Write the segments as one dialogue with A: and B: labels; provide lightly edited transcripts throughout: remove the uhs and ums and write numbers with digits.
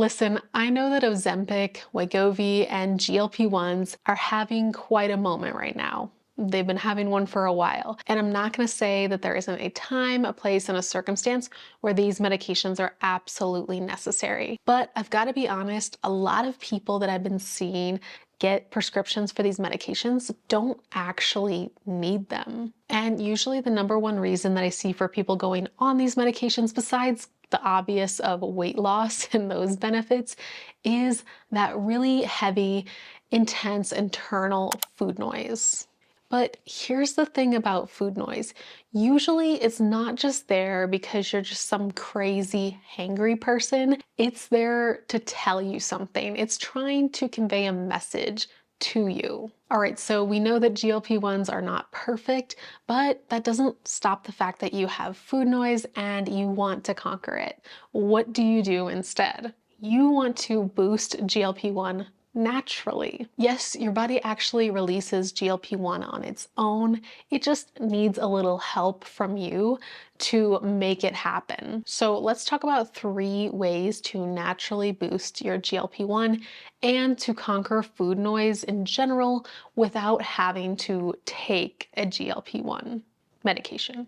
A: Listen, I know that Ozempic, Wegovy, and GLP-1s are having quite a moment right now. They've been having one for a while. And I'm not going to say that there isn't a time, a place, and a circumstance where these medications are absolutely necessary. But I've got to be honest, a lot of people that I've been seeing get prescriptions for these medications don't actually need them. And usually the number one reason that I see for people going on these medications, besides the obvious of weight loss and those benefits, is that really heavy, intense internal food noise. But here's the thing about food noise. Usually it's not just there because you're just some crazy hangry person. It's there to tell you something. It's trying to convey a message to you. All right, so we know that GLP-1s are not perfect, but that doesn't stop the fact that you have food noise and you want to conquer it. What do you do instead? You want to boost GLP-1 naturally. Yes, your body actually releases GLP-1 on its own. It just needs a little help from you to make it happen. So let's talk about 3 ways to naturally boost your GLP-1 and to conquer food noise in general without having to take a GLP-1 medication.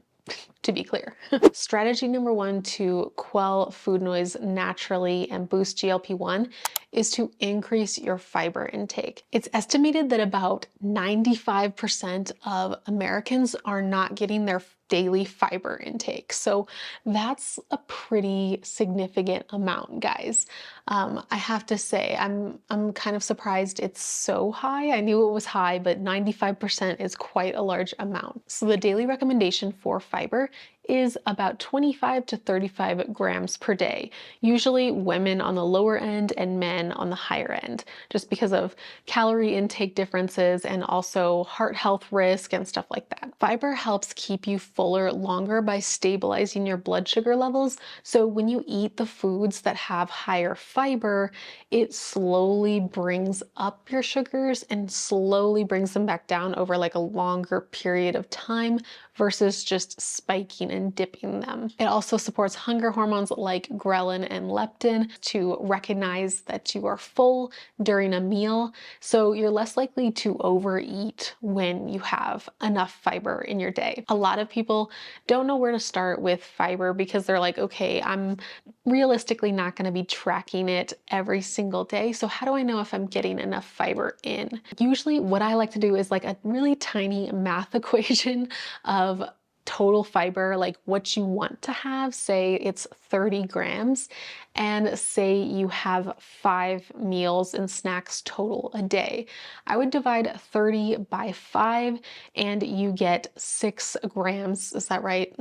A: To be clear. Strategy number 1 to quell food noise naturally and boost GLP-1 is to increase your fiber intake. It's estimated that about 95% of Americans are not getting their daily fiber intake. So that's a pretty significant amount, guys. I have to say, I'm kind of surprised it's so high. I knew it was high, but 95% is quite a large amount. So the daily recommendation for fiber is about 25 to 35 grams per day. Usually women on the lower end and men on the higher end, just because of calorie intake differences and also heart health risk and stuff like that. Fiber helps keep you fuller longer by stabilizing your blood sugar levels. So when you eat the foods that have higher fiber, it slowly brings up your sugars and slowly brings them back down over like a longer period of time versus just spiking and dipping them. It also supports hunger hormones like ghrelin and leptin to recognize that you are full during a meal, so you're less likely to overeat when you have enough fiber in your day. A lot of people don't know where to start with fiber because they're like, okay, I'm realistically not going to be tracking it every single day, so how do I know if I'm getting enough fiber in? Usually what I like to do is like a really tiny math equation of total fiber, like what you want to have. Say it's 30 grams, and say you have 5 meals and snacks total a day. I would divide 30 by 5 and you get 6 grams. Is that right?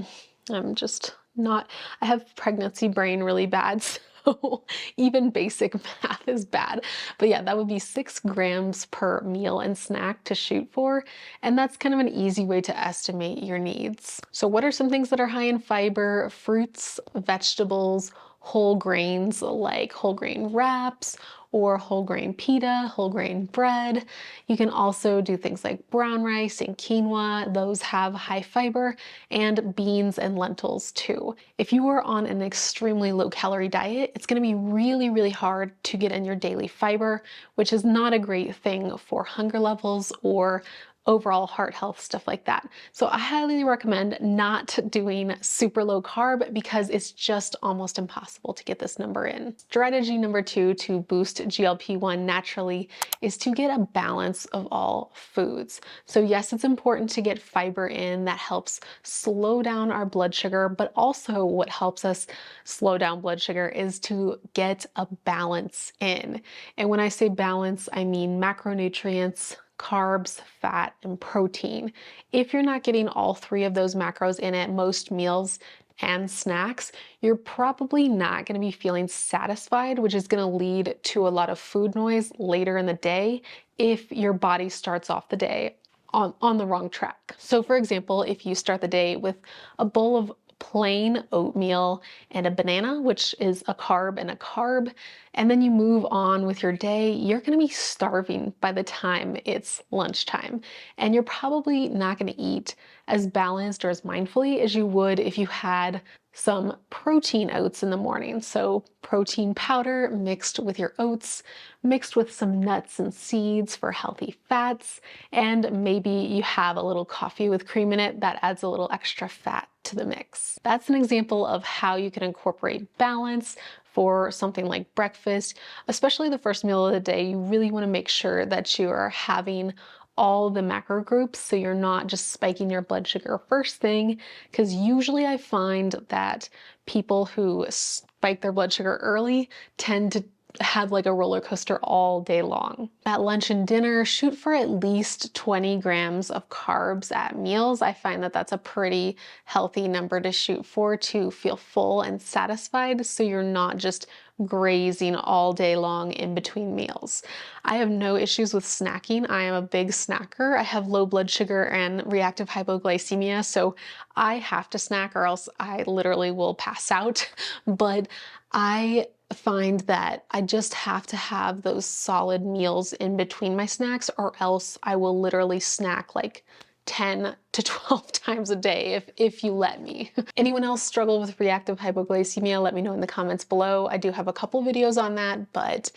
A: I'm just not, I have pregnancy brain really bad, so even basic math is bad. But yeah, that would be 6 grams per meal and snack to shoot for. And that's kind of an easy way to estimate your needs. So what are some things that are high in fiber? Fruits, vegetables, whole grains like whole grain wraps or whole grain pita, whole grain bread. You can also do things like brown rice and quinoa. Those have high fiber, and beans and lentils too. If you are on an extremely low calorie diet, it's going to be really, really hard to get in your daily fiber, which is not a great thing for hunger levels or overall heart health, stuff like that. So I highly recommend not doing super low carb because it's just almost impossible to get this number in. Strategy number 2 to boost GLP-1 naturally is to get a balance of all foods. So yes, it's important to get fiber in. That helps slow down our blood sugar, but also what helps us slow down blood sugar is to get a balance in. And when I say balance, I mean macronutrients, carbs, fat, and protein. If you're not getting all 3 of those macros in at most meals and snacks, you're probably not going to be feeling satisfied, which is going to lead to a lot of food noise later in the day if your body starts off the day on the wrong track. So for example, if you start the day with a bowl of plain oatmeal and a banana, which is a carb and a carb, and then you move on with your day, you're going to be starving by the time it's lunchtime. And you're probably not going to eat as balanced or as mindfully as you would if you had some protein oats in the morning. So protein powder mixed with your oats, mixed with some nuts and seeds for healthy fats, and maybe you have a little coffee with cream in it that adds a little extra fat to the mix. That's an example of how you can incorporate balance for something like breakfast, especially the first meal of the day. You really want to make sure that you are having all the macro groups so you're not just spiking your blood sugar first thing, because usually I find that people who spike their blood sugar early tend to have like a roller coaster all day long. At lunch and dinner, shoot for at least 20 grams of carbs at meals. I find that that's a pretty healthy number to shoot for to feel full and satisfied, so you're not just grazing all day long in between meals. I have no issues with snacking. I am a big snacker. I have low blood sugar and reactive hypoglycemia, so I have to snack or else I literally will pass out. But I find that I just have to have those solid meals in between my snacks, or else I will literally snack like 10 to 12 times a day if you let me. Anyone else struggle with reactive hypoglycemia? Let me know in the comments below. I do have a couple videos on that, but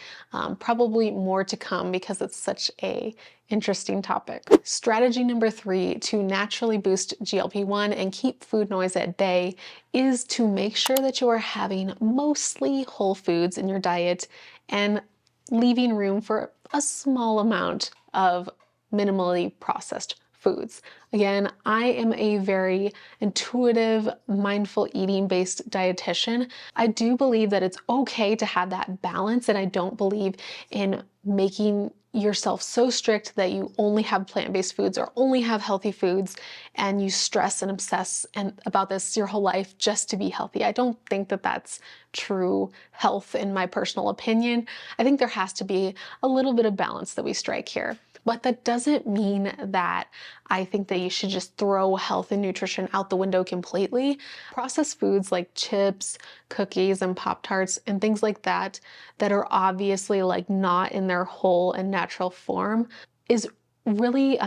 A: probably more to come because it's such a interesting topic. Strategy number 3 to naturally boost GLP-1 and keep food noise at bay is to make sure that you are having mostly whole foods in your diet and leaving room for a small amount of minimally processed foods. Again, I am a very intuitive, mindful eating based dietitian. I do believe that it's okay to have that balance, and I don't believe in making yourself so strict that you only have plant-based foods or only have healthy foods and you stress and obsess about this your whole life just to be healthy. I don't think that that's true health in my personal opinion. I think there has to be a little bit of balance that we strike here. But that doesn't mean that I think that you should just throw health and nutrition out the window completely. Processed foods like chips, cookies, and Pop-Tarts and things like that are obviously like not in their whole and natural form is really,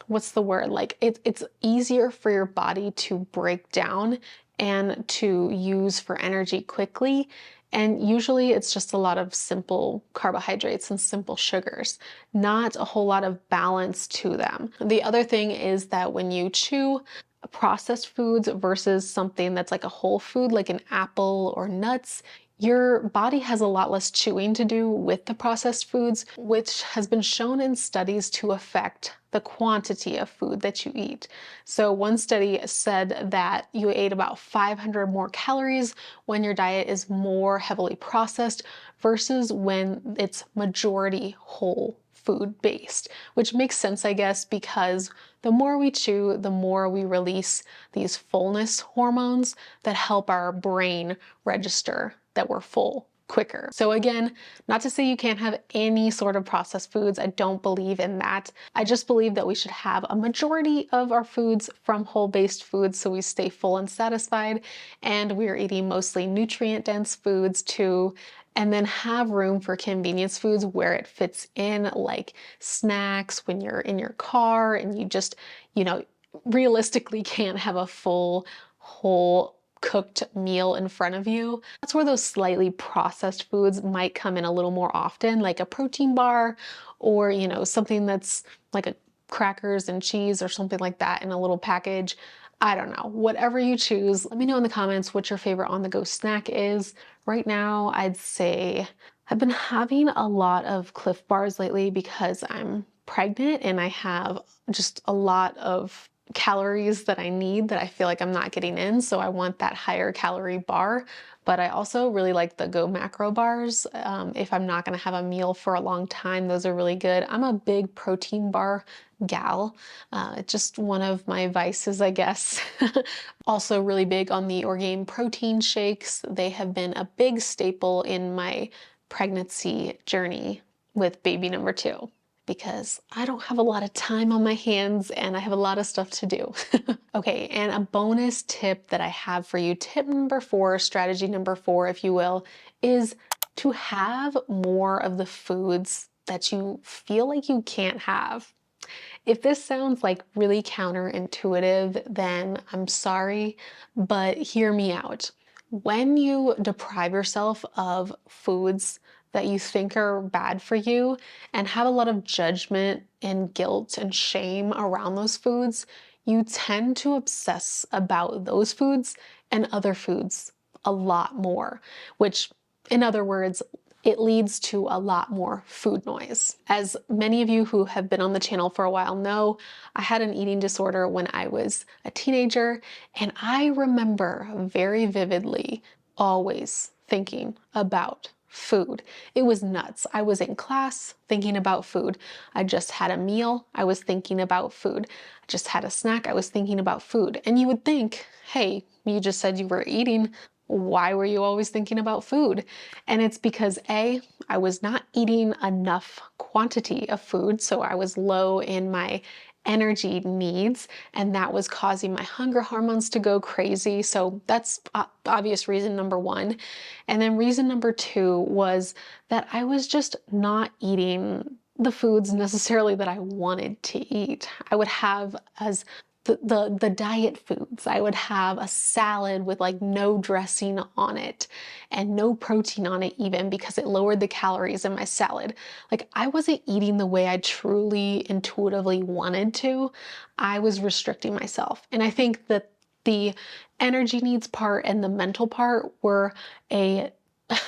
A: what's the word? Like it's easier for your body to break down and to use for energy quickly. And usually it's just a lot of simple carbohydrates and simple sugars, not a whole lot of balance to them. The other thing is that when you chew processed foods versus something that's like a whole food, like an apple or nuts, your body has a lot less chewing to do with the processed foods, which has been shown in studies to affect the quantity of food that you eat. So one study said that you ate about 500 more calories when your diet is more heavily processed versus when it's majority whole food based, which makes sense, I guess, because the more we chew, the more we release these fullness hormones that help our brain register that we're full quicker. So again, not to say you can't have any sort of processed foods. I don't believe in that. I just believe that we should have a majority of our foods from whole-based foods so we stay full and satisfied, and we're eating mostly nutrient-dense foods too, and then have room for convenience foods where it fits in, like snacks when you're in your car and you just, realistically can't have a full, whole cooked meal in front of you. That's where those slightly processed foods might come in a little more often, like a protein bar or, something that's like a crackers and cheese or something like that in a little package. I don't know, whatever you choose. Let me know in the comments what your favorite on-the-go snack is. Right now, I'd say I've been having a lot of Cliff Bars lately because I'm pregnant and I have just a lot of calories that I need that I feel like I'm not getting in, so I want that higher calorie bar. But I also really like the Go Macro bars. If I'm not gonna have a meal for a long time, those are really good. I'm a big protein bar gal. Just one of my vices, I guess. Also really big on the Orgain protein shakes. They have been a big staple in my pregnancy journey with baby number 2. Because I don't have a lot of time on my hands and I have a lot of stuff to do. Okay, and a bonus tip that I have for you, tip number 4, strategy number 4, if you will, is to have more of the foods that you feel like you can't have. If this sounds like really counterintuitive, then I'm sorry, but hear me out. When you deprive yourself of foods that you think are bad for you and have a lot of judgment and guilt and shame around those foods, you tend to obsess about those foods and other foods a lot more, which, in other words, it leads to a lot more food noise. As many of you who have been on the channel for a while know, I had an eating disorder when I was a teenager, and I remember very vividly always thinking about food. It was nuts. I was in class thinking about food. I just had a meal. I was thinking about food. I just had a snack. I was thinking about food. And you would think, hey, you just said you were eating. Why were you always thinking about food? And it's because A, I was not eating enough quantity of food, so I was low in my energy needs, and that was causing my hunger hormones to go crazy. So that's obvious reason number one. And then reason number two was that I was just not eating the foods necessarily that I wanted to eat. I would have as the diet foods. I would have a salad with like no dressing on it and no protein on it even because it lowered the calories in my salad. Like I wasn't eating the way I truly intuitively wanted to. I was restricting myself. And I think that the energy needs part and the mental part were a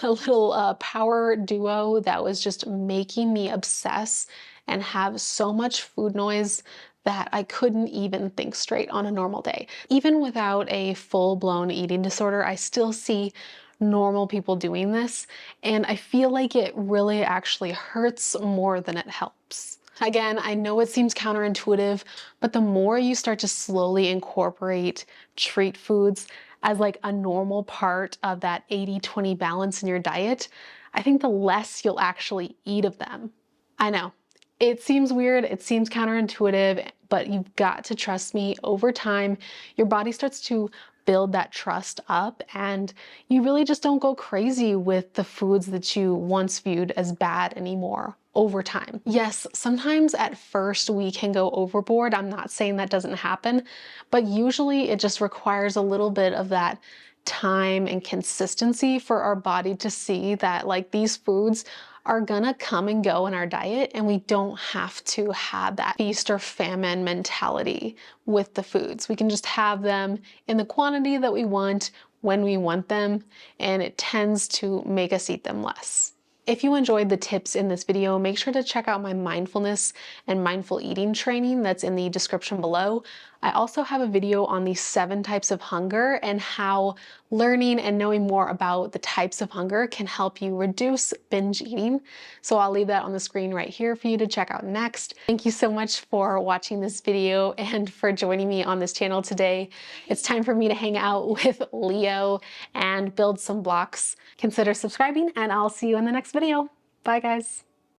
A: little power duo that was just making me obsess and have so much food noise that I couldn't even think straight on a normal day. Even without a full-blown eating disorder, I still see normal people doing this, and I feel like it really actually hurts more than it helps. Again, I know it seems counterintuitive, but the more you start to slowly incorporate treat foods as like a normal part of that 80-20 balance in your diet, I think the less you'll actually eat of them. I know. It seems weird, it seems counterintuitive, but you've got to trust me. Over time, your body starts to build that trust up and you really just don't go crazy with the foods that you once viewed as bad anymore over time. Yes, sometimes at first we can go overboard. I'm not saying that doesn't happen, but usually it just requires a little bit of that time and consistency for our body to see that like these foods are gonna come and go in our diet and we don't have to have that feast or famine mentality with the foods. We can just have them in the quantity that we want when we want them, and it tends to make us eat them less. If you enjoyed the tips in this video, make sure to check out my mindfulness and mindful eating training that's in the description below. I also have a video on the 7 types of hunger and how learning and knowing more about the types of hunger can help you reduce binge eating. So I'll leave that on the screen right here for you to check out next. Thank you so much for watching this video and for joining me on this channel today. It's time for me to hang out with Leo and build some blocks. Consider subscribing and I'll see you in the next video. Bye guys.